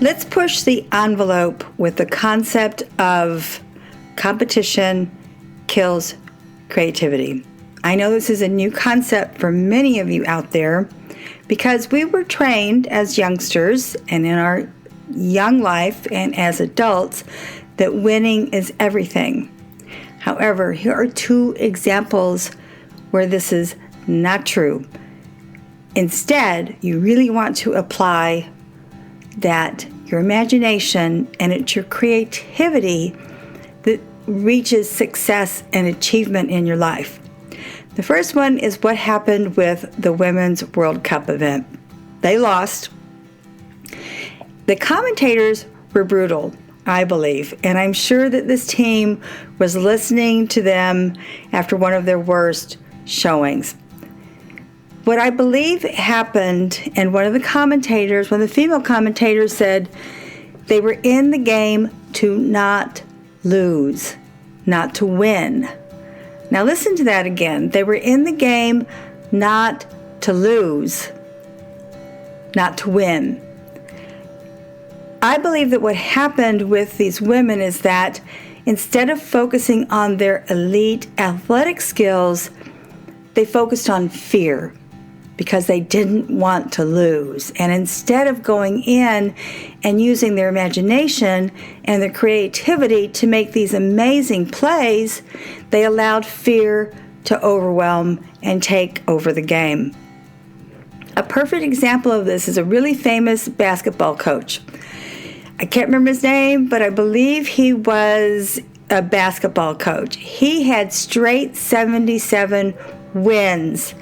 Let's push the envelope with the concept of competition kills creativity. I know this is a new concept for many of you out there because we were trained as youngsters and in our young life and as adults that winning is everything. However, here are two examples where this is not true. Instead, you really want to apply that your imagination and it's your creativity that reaches success and achievement in your life. The first one is what happened with the Women's Worldcup event. They lost. The commentators were brutal, I believe, and I'm sure that this team was listening to them after one of their worst showings. What I believe happened, and one of the female commentators said they were in the game to not lose, not to win. Now listen to that again. They were in the game not to lose, not to win. I believe that what happened with these women is that instead of focusing on their elite athletic skills, they focused on fear because they didn't want to lose. And instead of going in and using their imagination and their creativity to make these amazing plays, they allowed fear to overwhelm and take over the game. A perfect example of this is a really famous basketball coach. I can't remember his name, but I believe he was a basketball coach. He had straight 77 wins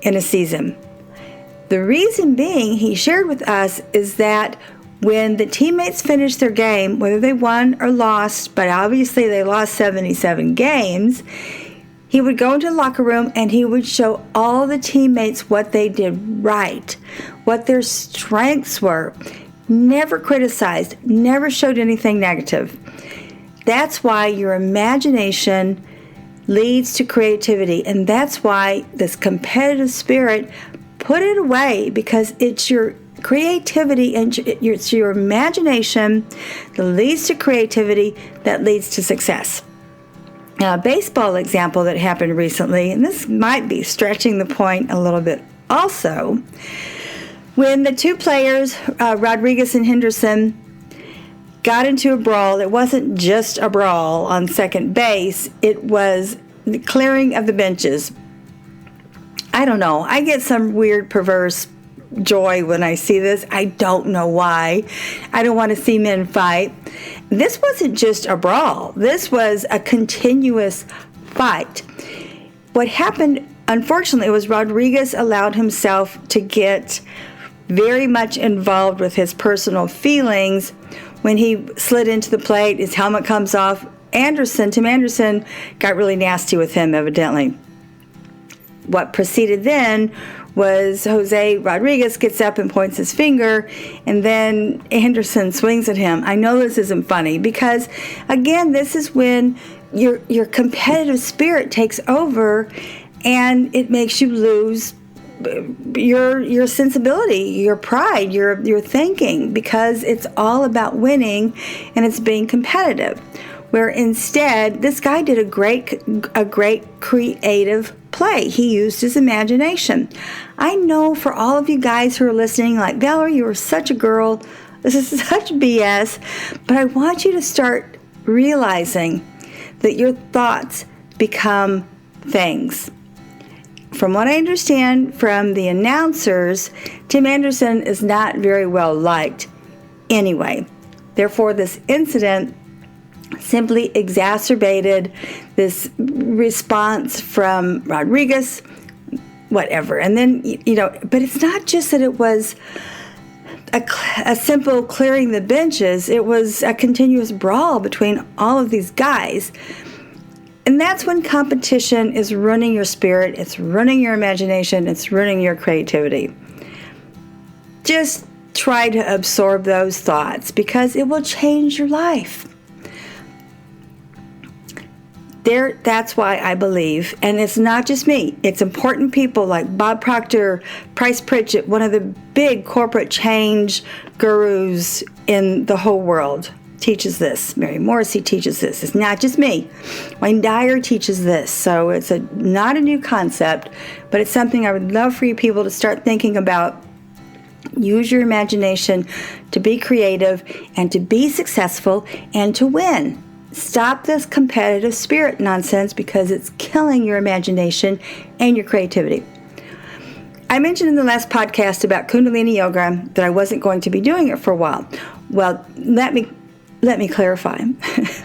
in a season. The reason being, he shared with us, is that when the teammates finished their game, whether they won or lost, but obviously they lost 77 games, he would go into the locker room and he would show all the teammates what they did right, what their strengths were. Never criticized, never showed anything negative. That's why your imagination leads to creativity, and that's why this competitive spirit, put it away, because it's your creativity and it's your imagination that leads to creativity that leads to success. Now, a baseball example that happened recently, and this might be stretching the point a little bit also, when the two players, Rodriguez and Henderson, got into a brawl. It wasn't just a brawl on second base. It was the clearing of the benches. I don't know. I get some weird, perverse joy when I see this. I don't know why. I don't want to see men fight. This wasn't just a brawl. This was a continuous fight. What happened, unfortunately, was Rodriguez allowed himself to get very much involved with his personal feelings. When he slid into the plate, his helmet comes off. Tim Anderson, got really nasty with him, evidently. What proceeded then was Jose Rodriguez gets up and points his finger, and then Anderson swings at him. I know this isn't funny because, again, this is when your competitive spirit takes over and it makes you lose your sensibility, your pride, your thinking, because it's all about winning and it's being competitive. Where instead, this guy did a great creative play. He used his imagination. I know for all of you guys who are listening, like, Valerie, you are such a girl. This is such BS. But I want you to start realizing that your thoughts become things. From what I understand from the announcers, Tim Anderson is not very well liked anyway. Therefore, this incident simply exacerbated this response from Rodriguez, whatever. And then, but it's not just that it was a simple clearing the benches. It was a continuous brawl between all of these guys. And that's when competition is running your spirit, it's running your imagination, it's running your creativity. Just try to absorb those thoughts because it will change your life. That's why I believe, and it's not just me, it's important people like Bob Proctor, Price Pritchett, one of the big corporate change gurus in the whole world, teaches this. Mary Morrissey teaches this. It's not just me. Wayne Dyer teaches this. So it's not a new concept, but it's something I would love for you people to start thinking about. Use your imagination to be creative and to be successful and to win. Stop this competitive spirit nonsense because it's killing your imagination and your creativity. I mentioned in the last podcast about Kundalini Yoga that I wasn't going to be doing it for a while. Well, let me clarify.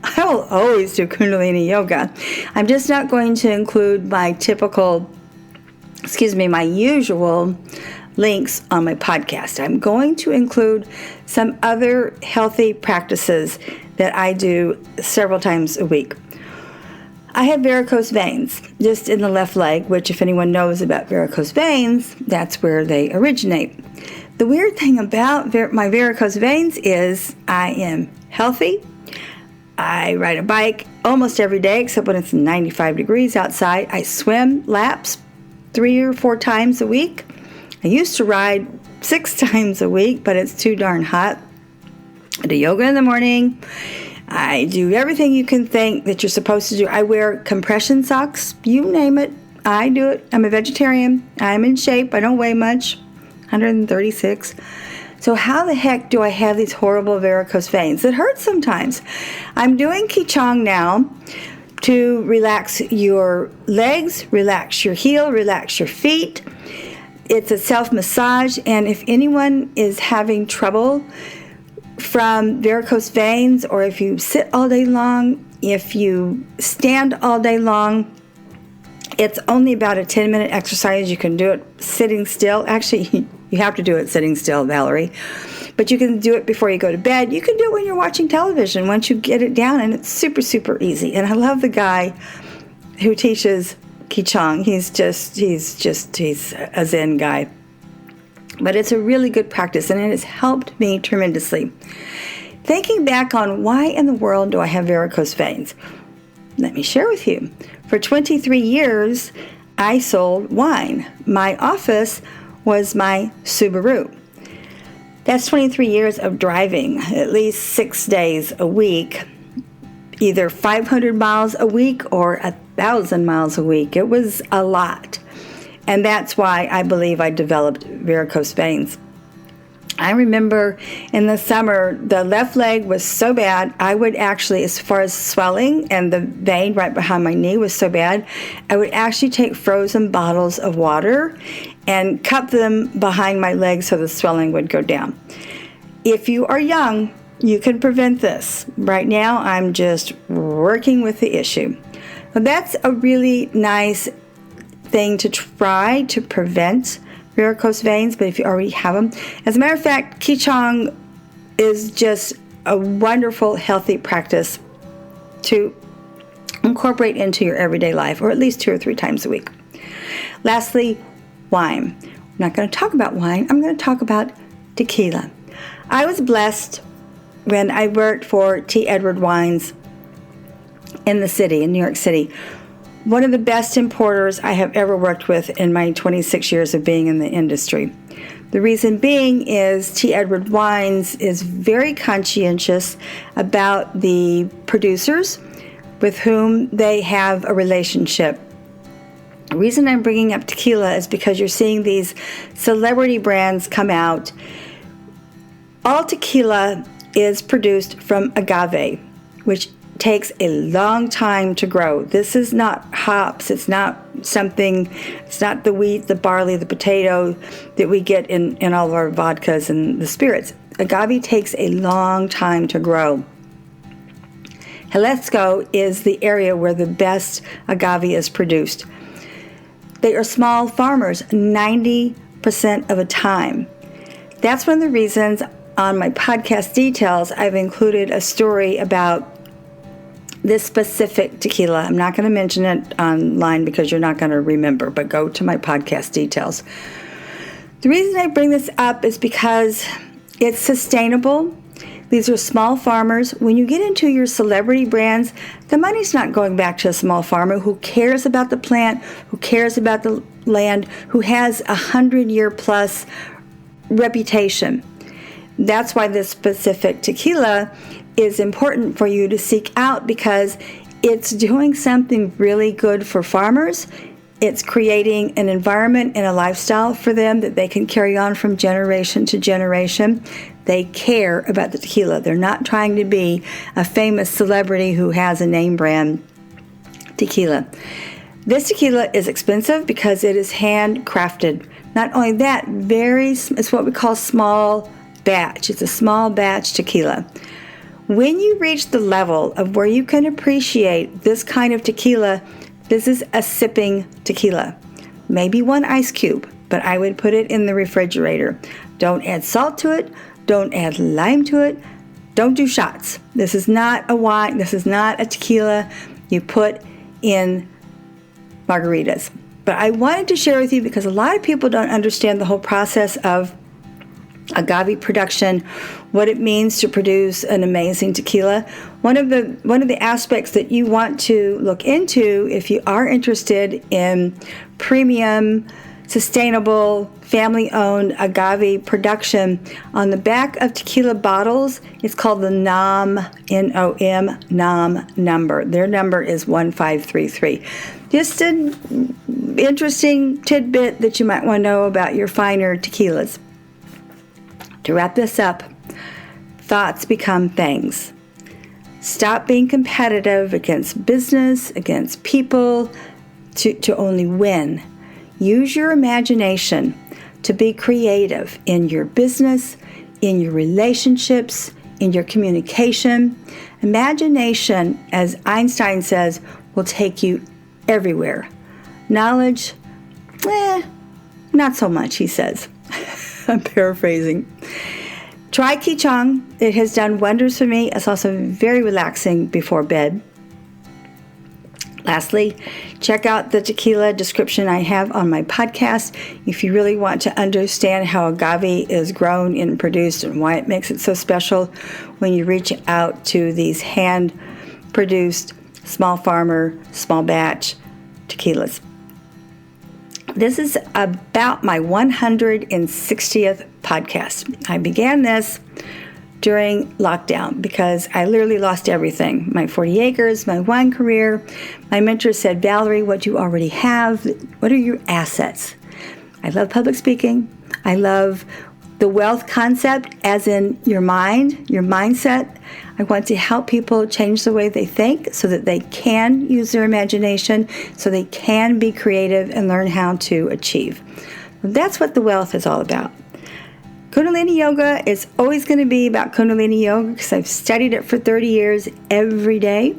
I will always do Kundalini Yoga. I'm just not going to include my usual links on my podcast. I'm going to include some other healthy practices that I do several times a week. I have varicose veins just in the left leg, which if anyone knows about varicose veins, that's where they originate. The weird thing about my varicose veins is I am healthy. I ride a bike almost every day except when it's 95 degrees outside. I swim laps 3 or 4 times a week. I used to ride 6 times a week, but it's too darn hot. I do yoga in the morning. I do everything you can think that you're supposed to do. I wear compression socks. You name it, I do it. I'm a vegetarian. I'm in shape. I don't weigh much, 136. So how the heck do I have these horrible varicose veins? It hurts sometimes. I'm doing Qigong now to relax your legs, relax your heel, relax your feet. It's a self-massage, and if anyone is having trouble from varicose veins, or if you sit all day long, if you stand all day long, it's only about a 10-minute exercise. You can do it sitting still. Actually, you have to do it sitting still, Valerie. But you can do it before you go to bed. You can do it when you're watching television, once you get it down, and it's super, super easy. And I love the guy who teaches Qigong. He's a Zen guy. But it's a really good practice, and it has helped me tremendously. Thinking back on why in the world do I have varicose veins? Let me share with you. For 23 years, I sold wine. My office was my Subaru. That's 23 years of driving at least 6 days a week, either 500 miles a week or 1,000 miles a week. It was a lot. And that's why I believe I developed varicose veins. I remember in the summer, the left leg was so bad, I would actually, as far as swelling, and the vein right behind my knee was so bad, I would actually take frozen bottles of water and cup them behind my legs so the swelling would go down. If you are young, you can prevent this. Right now, I'm just working with the issue. Well, that's a really nice thing to try to prevent varicose veins, but if you already have them. As a matter of fact, Qigong is just a wonderful, healthy practice to incorporate into your everyday life, or at least 2 or 3 times a week. Lastly, wine. I'm not going to talk about wine. I'm going to talk about tequila. I was blessed when I worked for T. Edward Wines in the city, in New York City. One of the best importers I have ever worked with in my 26 years of being in the industry. The reason being is T. Edward Wines is very conscientious about the producers with whom they have a relationship. The reason I'm bringing up tequila is because you're seeing these celebrity brands come out. All tequila is produced from agave, which takes a long time to grow. This is not hops. It's not the wheat, the barley, the potato that we get in all of our vodkas and the spirits. Agave takes a long time to grow. Jalisco is the area where the best agave is produced. They are small farmers 90% of the time. That's one of the reasons on my podcast details I've included a story about this specific tequila. I'm not going to mention it online because you're not going to remember, but go to my podcast details. The reason I bring this up is because it's sustainable. These are small farmers. When you get into your celebrity brands, the money's not going back to a small farmer who cares about the plant, who cares about the land, who has 100-year plus reputation. That's why this specific tequila is important for you to seek out, because it's doing something really good for farmers. It's creating an environment and a lifestyle for them that they can carry on from generation to generation. They care about the tequila. They're not trying to be a famous celebrity who has a name brand tequila. This tequila is expensive because it is handcrafted. Not only that, it's what we call small batch. It's a small batch tequila. When you reach the level of where you can appreciate this kind of tequila, this is a sipping tequila. Maybe one ice cube, but I would put it in the refrigerator. Don't add salt to it. Don't add lime to it. Don't do shots. This is not a wine. This is not a tequila you put in margaritas. But I wanted to share with you because a lot of people don't understand the whole process of agave production, what it means to produce an amazing tequila. One of the aspects that you want to look into if you are interested in premium, sustainable, family-owned agave production, on the back of tequila bottles, it's called the NOM, N-O-M, NOM number. Their number is 1533. Just an interesting tidbit that you might want to know about your finer tequilas. To wrap this up, thoughts become things. Stop being competitive against business, against people, to only win. Use your imagination to be creative in your business, in your relationships, in your communication. Imagination, as Einstein says, will take you everywhere. Knowledge, not so much, he says. I'm paraphrasing. Try Qichang. It has done wonders for me. It's also very relaxing before bed. Lastly, check out the tequila description I have on my podcast if you really want to understand how agave is grown and produced and why it makes it so special when you reach out to these hand-produced, small farmer, small batch tequilas. This is about my 160th podcast. I began this during lockdown because I literally lost everything. My 40 acres, my wine career. My mentor said, Valerie, what you already have, what are your assets? I love public speaking. I love the wealth concept, as in your mind, your mindset. I want to help people change the way they think so that they can use their imagination, so they can be creative and learn how to achieve. That's what the wealth is all about. Kundalini Yoga is always going to be about Kundalini Yoga because I've studied it for 30 years every day.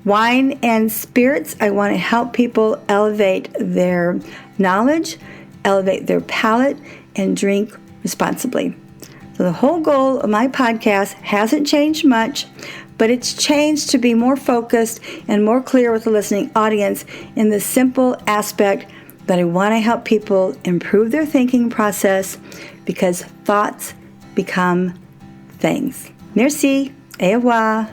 Wine and spirits, I want to help people elevate their knowledge, elevate their palate, and drink responsibly. So the whole goal of my podcast hasn't changed much, but it's changed to be more focused and more clear with the listening audience in the simple aspect that I want to help people improve their thinking process because thoughts become things. Merci, au revoir.